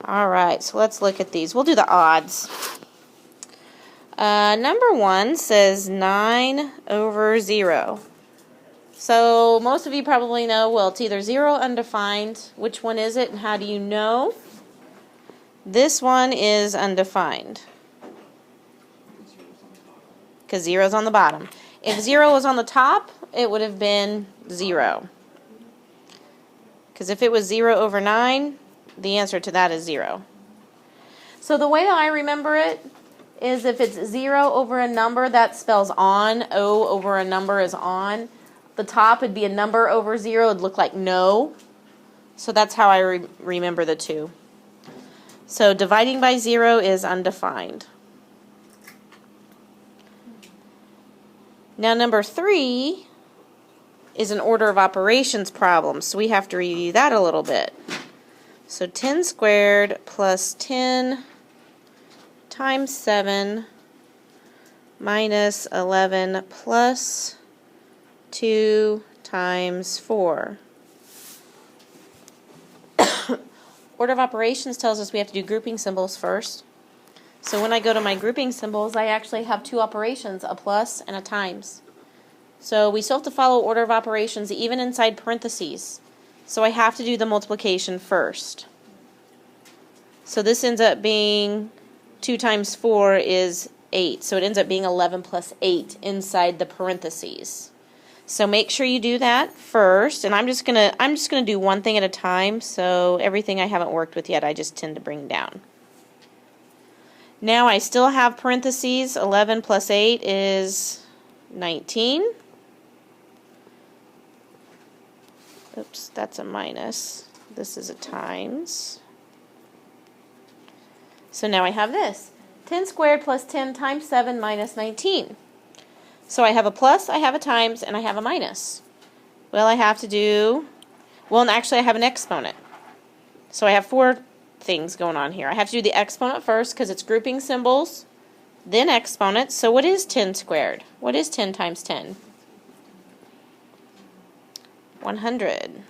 All right, so let's look at these. We'll do the odds. Number 1 says 9 over 0. So most of you probably know, well, it's either 0 or undefined. Which one is it, and how do you know? This one is undefined, because 0 is on the bottom. If 0 was on the top, it would have been 0. Because if it was 0 over 9, the answer to that is 0. So the way I remember it is if it's 0 over a number, that spells on. O over a number is on. The top would be a number over 0. It would look like no. So that's how I remember the two. So dividing by 0 is undefined. Now number 3 is an order of operations problem, so we have to review that a little bit. So 10 squared plus 10 times 7 minus 11 plus 2 times 4. Order of operations tells us we have to do grouping symbols first. So when I go to my grouping symbols, I actually have two operations, a plus and a times. So we still have to follow order of operations even inside parentheses. So I have to do the multiplication first. So this ends up being 2 times 4 is 8. So it ends up being 11 plus 8 inside the parentheses. So make sure you do that first. And I'm just gonna do one thing at a time. So everything I haven't worked with yet, I just tend to bring down. Now I still have parentheses. 11 plus 8 is 19. Oops, that's a minus. This is a times. So now I have this. 10 squared plus 10 times 7 minus 19. So I have a plus, I have a times, and I have a minus. Well, I have to do, well, and actually I have an exponent. So I have 4 things going on here. I have to do the exponent first because it's grouping symbols, then exponents. So what is 10 squared? What is 10 times 10? 100.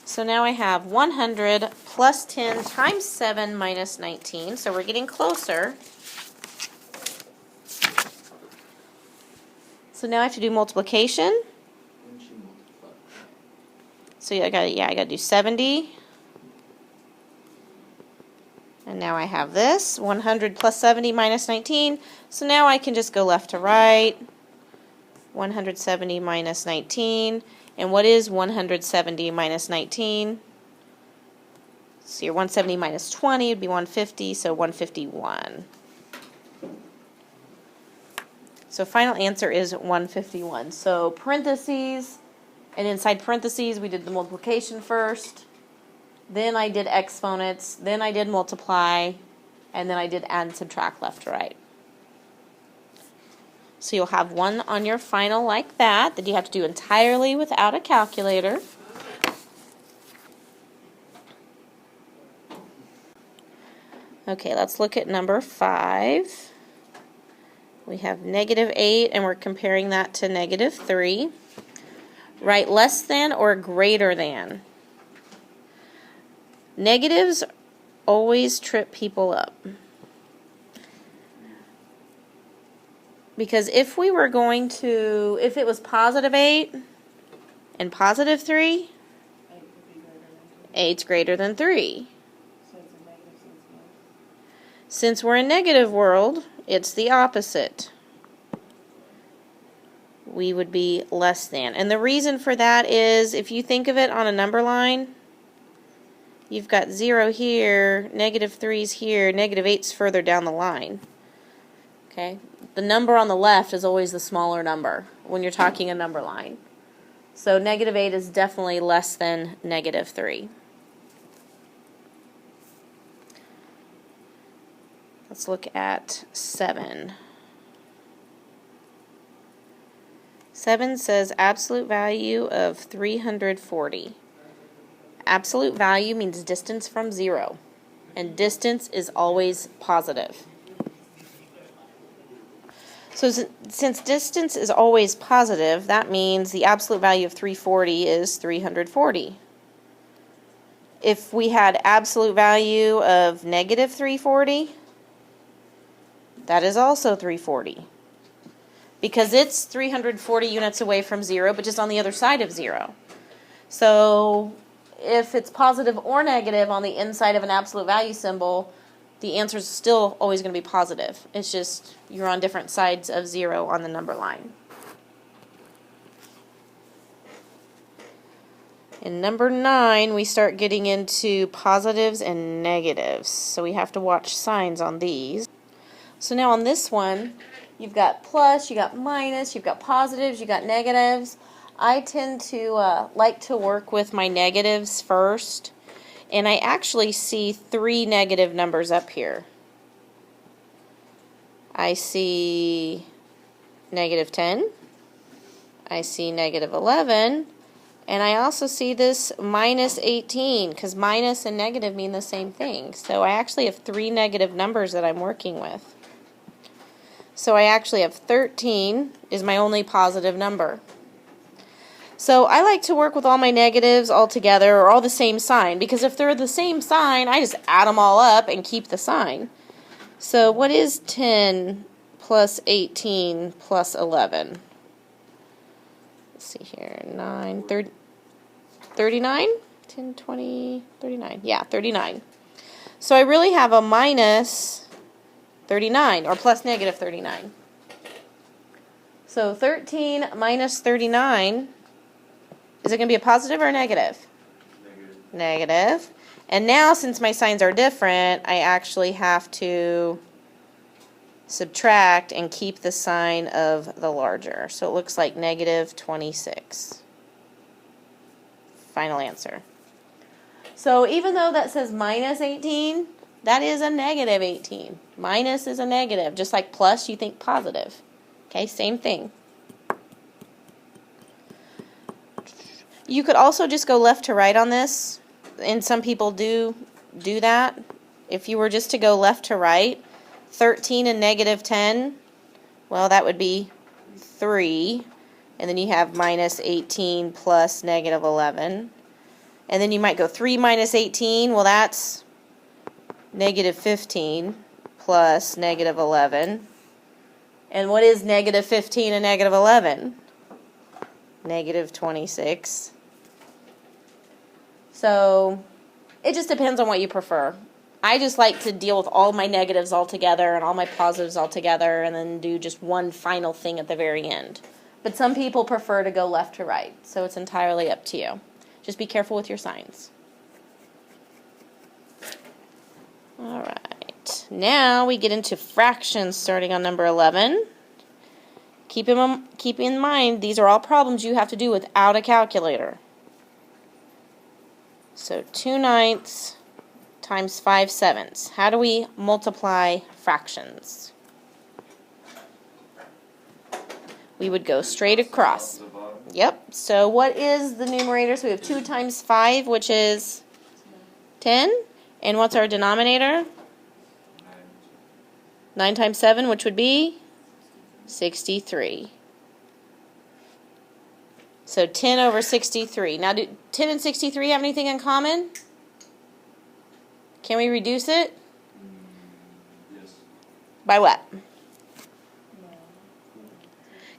So now I have 100 plus 10 times 7 minus 19. So we're getting closer. So now I have to do multiplication. So I got to do 70. And now I have this, 100 plus 70 minus 19. So now I can just go left to right. 170 minus 19. And what is 170 minus 19? So your 170 minus 20 would be 150, so 151. So final answer is 151. So parentheses, and inside parentheses we did the multiplication first, then I did exponents, then I did multiply, and then I did add and subtract left to right. So you'll have one on your final like that you have to do entirely without a calculator. Okay, let's look at number 5. We have negative 8, and we're comparing that to negative 3. Write less than or greater than. Negatives always trip people up. Because if we were going to, if it was positive 8 and positive 3, 8's greater than 3. Since we're in negative world, it's the opposite. We would be less than. And the reason for that is, if you think of it on a number line, you've got 0 here, negative 3's here, negative 8's further down the line. Okay? The number on the left is always the smaller number when you're talking a number line. So negative 8 is definitely less than negative 3. Let's look at 7. 7 says absolute value of 340. Absolute value means distance from 0, and distance is always positive. So since distance is always positive, that means the absolute value of 340 is 340. if we had absolute value of negative 340, that is also 340. Because it's 340 units away from 0, but just on the other side of 0. So if it's positive or negative on the inside of an absolute value symbol, the answer is still always going to be positive. It's just you're on different sides of 0 on the number line. In number 9, we start getting into positives and negatives. So we have to watch signs on these. So now on this one, you've got plus, you got minus, you've got positives, you've got negatives. I tend to like to work with my negatives first. And I actually see 3 negative numbers up here. I see negative 10. I see negative 11. And I also see this minus 18, because minus and negative mean the same thing. So I actually have 3 negative numbers that I'm working with. So I actually have 13 is my only positive number. So I like to work with all my negatives all together or all the same sign, because if they're the same sign, I just add them all up and keep the sign. So what is 10 plus 18 plus 11? Let's see here, 9, 30, 39? 10, 20, 39. Yeah, 39. So I really have a minus 39, or plus negative 39. So 13 minus 39, is it going to be a positive or a negative? Negative. And now, since my signs are different, I actually have to subtract and keep the sign of the larger. So it looks like negative 26. Final answer. So even though that says minus 18, that is a negative 18. Minus is a negative. Just like plus, you think positive. Okay, same thing. You could also just go left to right on this, and some people do that. If you were just to go left to right, 13 and negative 10, well, that would be 3. And then you have minus 18 plus negative 11. And then you might go 3 minus 18. Well, that's negative 15 plus negative 11. And what is negative 15 and negative 11? Negative 26. So it just depends on what you prefer. I just like to deal with all my negatives all together and all my positives all together and then do just one final thing at the very end. But some people prefer to go left to right, so it's entirely up to you. Just be careful with your signs. All right. Now we get into fractions starting on number 11. Keep in mind, these are all problems you have to do without a calculator. So 2/9 times 5/7. How do we multiply fractions? We would go straight across. Yep. So what is the numerator? So we have 2 times 5, which is 10. And what's our denominator? 9 times 7, which would be 63. So 10 over 63. Now, do 10 and 63 have anything in common? Can we reduce it? Yes. By what?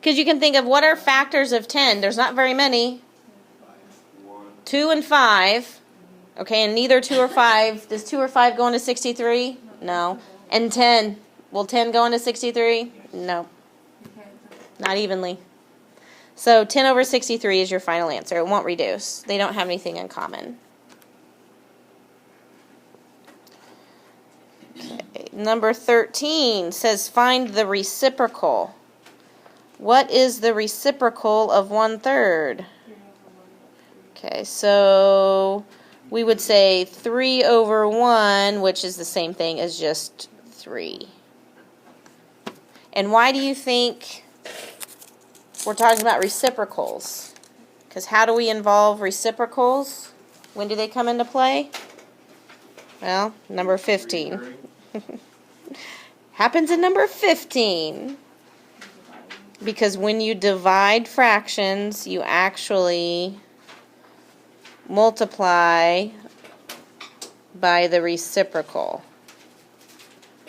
Because you can think of what are factors of 10. There's not very many. 2 and 5. Okay, and neither 2 or 5. Does 2 or 5 go into 63? No. And 10. Will 10 go into 63? No. Not evenly. So 10 over 63 is your final answer. It won't reduce. They don't have anything in common. Okay. Number 13 says find the reciprocal. What is the reciprocal of 1/3? Okay, so we would say 3 over 1, which is the same thing as just 3. And why do you think we're talking about reciprocals? Because how do we involve reciprocals? When do they come into play? Well, number 15. Happens in number 15. Because when you divide fractions, you actually multiply by the reciprocal.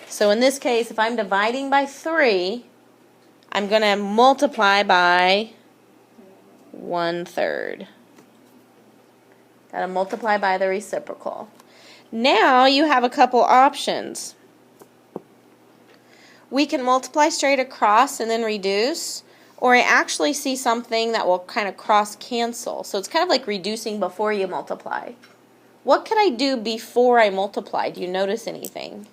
So in this case, if I'm dividing by 3, I'm going to multiply by 1/3. Got to multiply by the reciprocal. Now you have a couple options. We can multiply straight across and then reduce, or I actually see something that will kind of cross cancel. So it's kind of like reducing before you multiply. What could I do before I multiply? Do you notice anything?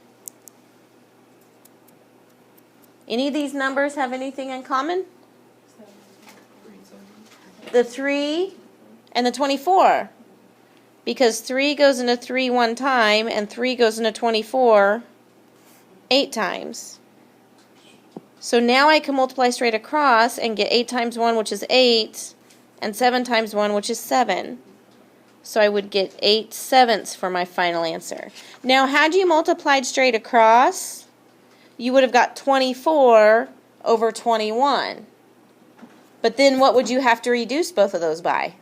Any of these numbers have anything in common? The 3 and the 24. Because 3 goes into 3 one time and 3 goes into 24 8 times. So now I can multiply straight across and get 8 times 1, which is 8, and 7 times 1, which is 7. So I would get 8/7 for my final answer. Now, had you multiplied straight across, you would have got 24 over 21. But then what would you have to reduce both of those by?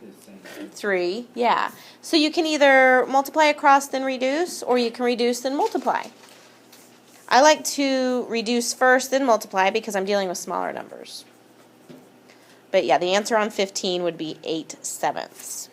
3, yeah. So you can either multiply across then reduce, or you can reduce then multiply. I like to reduce first then multiply because I'm dealing with smaller numbers. But yeah, the answer on 15 would be 8/7.